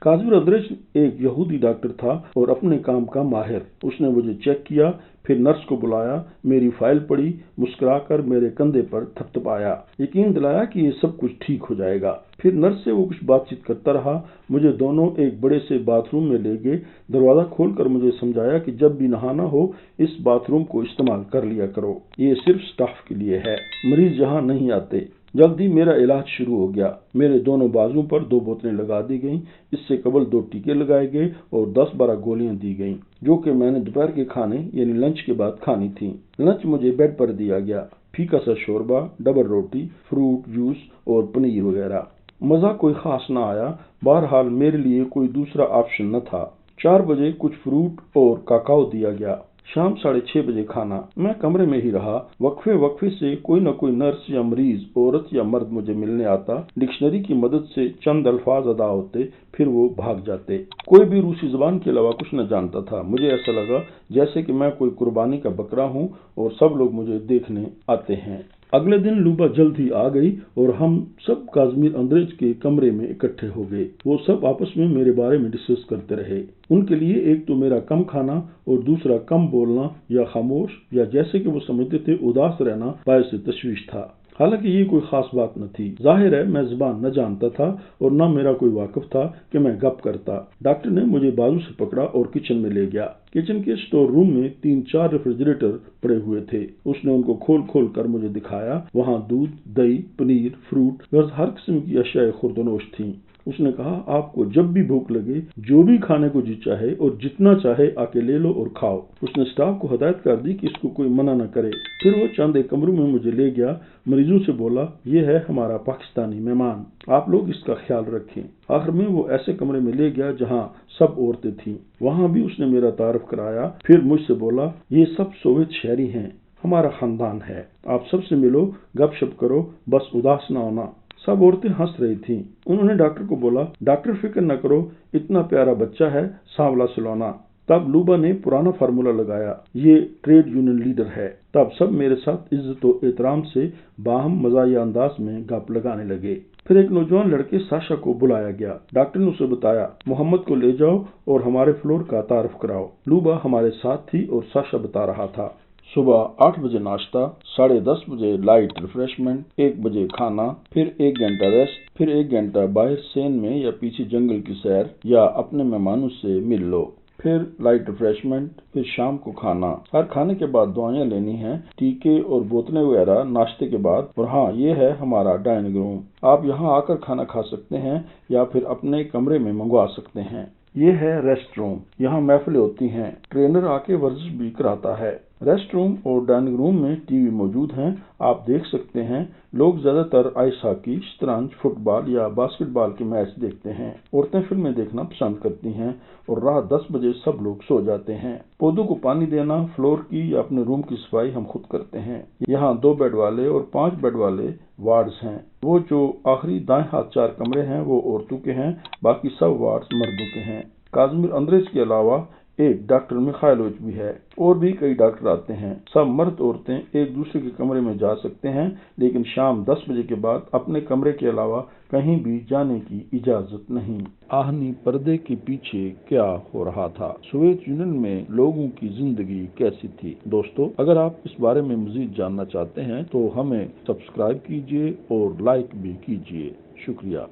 काज़िम अंद्रेज एक यहूदी डॉक्टर था और अपने काम का माहिर। उसने मुझे चेक किया, फिर नर्स को बुलाया, मेरी फाइल पढ़ी, मुस्कुराकर मेरे कंधे पर थपथपाया, यकीन दिलाया कि ये सब कुछ ठीक हो जाएगा। फिर नर्स से वो कुछ बातचीत करता रहा। मुझे दोनों एक बड़े से बाथरूम में ले गए। दरवाज़ा खोलकर मुझे समझाया कि जब भी नहाना हो इस बाथरूम को इस्तेमाल कर लिया करो, ये सिर्फ स्टाफ के लिए है, मरीज यहाँ नहीं आते। जल्दी मेरा इलाज शुरू हो गया। मेरे दोनों बाजुओं पर 2 बोतलें लगा दी गईं। इससे कबल 2 टीके लगाए गए और 10-12 गोलियां दी गईं, जो कि मैंने दोपहर के खाने यानी लंच के बाद खानी थी। लंच मुझे बेड पर दिया गया, फीका सा शोरबा, डबल रोटी, फ्रूट जूस और पनीर वगैरह। मज़ा कोई खास ना आया, बहरहाल मेरे लिए कोई दूसरा ऑप्शन न था। 4 बजे कुछ फ्रूट और काकाओ दिया गया। शाम 6:30 बजे खाना। मैं कमरे में ही रहा। वक्फे वक्फे से कोई न कोई नर्स या मरीज, औरत या मर्द मुझे मिलने आता। डिक्शनरी की मदद से चंद अल्फाज अदा होते, फिर वो भाग जाते। कोई भी रूसी जबान के अलावा कुछ न जानता था। मुझे ऐसा लगा जैसे कि मैं कोई कुर्बानी का बकरा हूँ और सब लोग मुझे देखने आते हैं। अगले दिन लूबा जल्द ही आ गई और हम सब काज़िम अंद्रेज के कमरे में इकट्ठे हो गए। वो सब आपस में मेरे बारे में डिस्कस करते रहे। उनके लिए एक तो मेरा कम खाना और दूसरा कम बोलना या खामोश या जैसे कि वो समझते थे उदास रहना बायस तशवीश था। हालांकि ये कोई खास बात न थी। जाहिर है मैं ज़बान न जानता था और न मेरा कोई वाकिफ था कि मैं गप करता। डॉक्टर ने मुझे बाजू से पकड़ा और किचन में ले गया। किचन के स्टोर रूम में 3-4 रेफ्रिजरेटर पड़े हुए थे। उसने उनको खोल खोल कर मुझे दिखाया। वहाँ दूध, दही, पनीर, फ्रूट, हर किस्म की अशियाए खुर्दनोश थी। उसने कहा, आपको जब भी भूख लगे, जो भी खाने को जी चाहे और जितना चाहे आके ले लो और खाओ। उसने स्टाफ को हदायत कर दी कि इसको कोई मना न करे। फिर वो चंद एक कमरों में मुझे ले गया। मरीजों से बोला, ये है हमारा पाकिस्तानी मेहमान, आप लोग इसका ख्याल रखें। आखिर में वो ऐसे कमरे में ले गया जहाँ सब औरतें थीं। वहाँ भी उसने मेरा तारुफ कराया। फिर मुझसे बोला, ये सब सोवियत शहरी हैं, हमारा खानदान है, आप सबसे मिलो, गपशप करो, बस उदास न होना। सब औरतें हंस रही थीं। उन्होंने डॉक्टर को बोला, डॉक्टर फिक्र न करो, इतना प्यारा बच्चा है, सांवला सुलौना। तब लूबा ने पुराना फार्मूला लगाया, ये ट्रेड यूनियन लीडर है। तब सब मेरे साथ इज्जत और एहतराम से बाहम मज़ाहिया अंदाज में गप लगाने लगे। फिर एक नौजवान लड़के साशा को बुलाया गया। डॉक्टर ने उसे बताया, मोहम्मद को ले जाओ और हमारे फ्लोर का तारुफ कराओ। लूबा हमारे साथ थी और साशा बता रहा था। सुबह 8 बजे नाश्ता, 10:30 बजे लाइट रिफ्रेशमेंट, 1 बजे खाना, फिर 1 घंटा रेस्ट, फिर 1 घंटा बाहर सेन में या पीछे जंगल की सैर या अपने मेहमानों से मिल लो, फिर लाइट रिफ्रेशमेंट, फिर शाम को खाना। हर खाने के बाद दवाइयाँ लेनी हैं, टीके और बोतलें वगैरह नाश्ते के बाद। और हाँ, ये है हमारा डाइनिंग रूम। आप यहाँ आकर खाना खा सकते हैं या फिर अपने कमरे में मंगवा सकते हैं। ये है रेस्ट रूम, यहाँ महफिलें होती हैं, ट्रेनर आके वर्जिश भी कराता है। रेस्ट रूम और डाइनिंग रूम में टीवी मौजूद हैं, आप देख सकते हैं। लोग ज्यादातर आइस हॉकी, शतरंज, फुटबॉल या बास्केटबॉल के मैच देखते हैं। औरतें फिल्में देखना पसंद करती हैं और रात 10 बजे सब लोग सो जाते हैं। पौधों को पानी देना, फ्लोर की या अपने रूम की सफाई हम खुद करते हैं। यहाँ 2 बेड वाले और 5 बेड वाले वार्ड्स हैं। वो जो आखिरी दाएं हाथ 4 कमरे हैं वो औरतों के हैं, बाकी सब वार्ड्स मर्दों के हैं। काज़िम अंद्रेज के अलावा एक डॉक्टर मिखाइलोविच भी है और भी कई डॉक्टर आते हैं। सब मर्द औरतें एक दूसरे के कमरे में जा सकते हैं, लेकिन शाम 10 बजे के बाद अपने कमरे के अलावा कहीं भी जाने की इजाजत नहीं। आहनी पर्दे के पीछे क्या हो रहा था? सोवियत यूनियन में लोगों की जिंदगी कैसी थी? दोस्तों, अगर आप इस बारे में मजीद जानना चाहते हैं तो हमें सब्सक्राइब कीजिए और लाइक भी कीजिए। शुक्रिया।